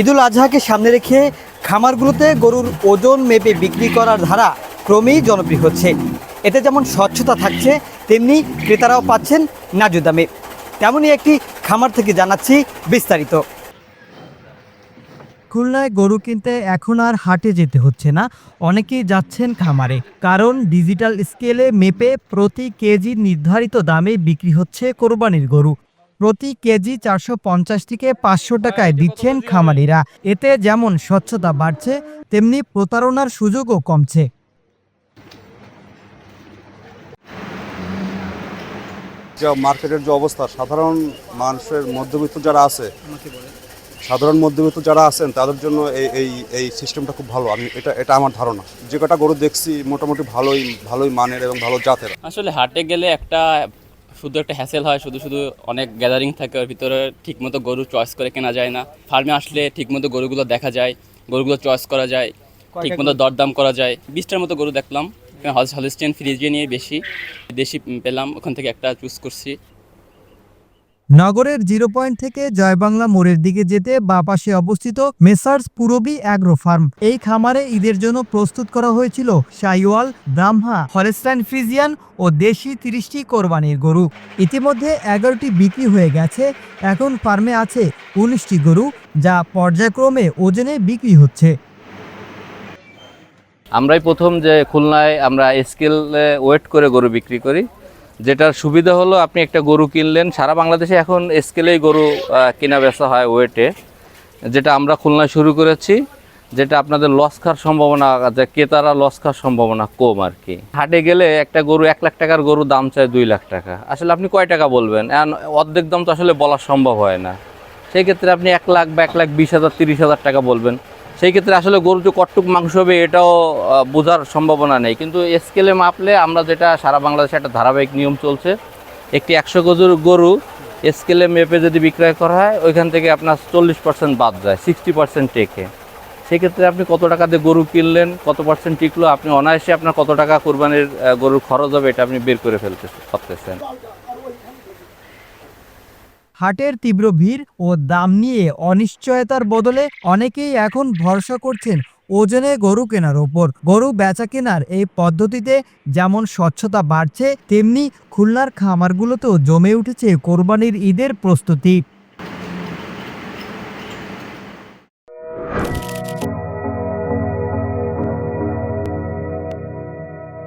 ঈদুল আজহাকে সামনে রেখে খামারগুলোতে গরুর ওজন মেপে বিক্রি করার ধারা ক্রমেই জনপ্রিয় হচ্ছে। এতে যেমন স্বচ্ছতা থাকছে, তেমনি ক্রেতারাও পাচ্ছেন ন্যায্য দামে। তেমনই একটি খামার থেকে জানাচ্ছি বিস্তারিত। খুলনায় গরু কিনতে এখন আর হাটে যেতে হচ্ছে না, অনেকেই যাচ্ছেন খামারে। কারণ ডিজিটাল স্কেলে মেপে প্রতি কেজি নির্ধারিত দামে বিক্রি হচ্ছে কোরবানির গরু। প্রতি কেজি 450 থেকে 500 টাকায় দিচ্ছেন খামারিরা। এতে যেমন স্বচ্ছতা বাড়ছে, তেমনি প্রতারণার সুযোগও কমছে। যে মার্কেটের যে অবস্থা, সাধারণ মানুষের মধ্যবিত্ত যারা আছে, সাধারণ মধ্যবিত্ত যারা আছেন তাদের জন্য এই এই সিস্টেমটা খুব ভালো। এটা আমার ধারণা। যে কটা গরু দেখছি মোটামুটি ভালোই মানের এবং ভালো জাতের। আসলে হাটে গেলে শুধু একটা হ্যাসেল হয়, শুধু অনেক গ্যাদারিং থাকে, ওর ভিতরে ঠিকমতো গরু চয়েস করে কেনা যায় না। ফার্মে আসলে ঠিকমতো গরুগুলো দেখা যায়, গরুগুলো চয়েস করা যায়, ঠিকমতো দরদাম করা যায়। 20টার মতো গরু দেখলাম, হলস্টেইন ফ্রিজিয়ান নিয়ে দেশি পেলাম, ওখান থেকে একটা চুজ করছি। নগরের 0 পয়েন্ট থেকে জয়বাংলা মোড়ের দিকে যেতে বাঁ পাশে অবস্থিত মেসার্স পুরবী অ্যাগ্রো ফার্ম। এই খামারে ঈদের জন্য প্রস্তুত করা হয়েছিল শাহিওয়াল, ব্রাহ্মা, হলস্টাইন ফ্রিজিয়ান ও দেশি 30টি কোরবানির গরু। ইতিমধ্যে 11টি বিক্রি হয়ে গেছে। এখন ফার্মে আছে 19টি গরু, যা পর্যায়ক্রমে ওজনে বিক্রি হচ্ছে। আমরাই প্রথম যে খুলনায় আমরা স্কেল ওয়েট করে গরু বিক্রি করি। যেটার সুবিধা হলো, আপনি একটা গরু কিনলেন, সারা বাংলাদেশে এখন স্কেলেই গরু কেনা বেচা হয় ওয়েটে। যেটা আমরা খুলনায় শুরু করেছি, যেটা আপনাদের লস খাওয়ার সম্ভাবনা, যে ক্রেতারা লস খাওয়ার সম্ভাবনা কম আর কি। হাটে গেলে একটা গরু 1 লাখ টাকার গরু দাম চায় 2 লাখ টাকা। আসলে আপনি কয় টাকা বলবেন? অর্ধেক দাম তো আসলে বলা সম্ভব হয় না। সেই ক্ষেত্রে আপনি 1 লাখ বা 1,20,000 30,000 টাকা বলবেন। সেই ক্ষেত্রে আসলে গরু যে কতটুকু মাংস হবে এটাও বোঝার সম্ভাবনা নেই। কিন্তু স্কেলে মাপলে আমরা যেটা সারা বাংলাদেশে একটা ধারাবাহিক নিয়ম চলছে, একটি 100 কেজির গরু স্কেলে মেপে যদি বিক্রয় করা হয়, ওইখান থেকে আপনার 40% বাদ যায়, 60% টেকে। সেক্ষেত্রে আপনি কত টাকা দিয়ে গরু কিনলেন, কত পার্সেন্ট টিকলো, আপনি অনায়াসে আপনার কত টাকা কোরবানির গরুর খরচ হবে এটা আপনি বের করে পারতেছেন। হাটের তীব্র ভিড় ও দাম নিয়ে অনিশ্চয়তার বদলে অনেকেই এখন ভরসা করছেন ওজনে গরু কেনার ওপর। গরু বেচা কেনার এই পদ্ধতিতে যেমন স্বচ্ছতা বাড়ছে, তেমনি খুলনার খামারগুলোতেও জমে উঠেছে কোরবানির ঈদের প্রস্তুতি।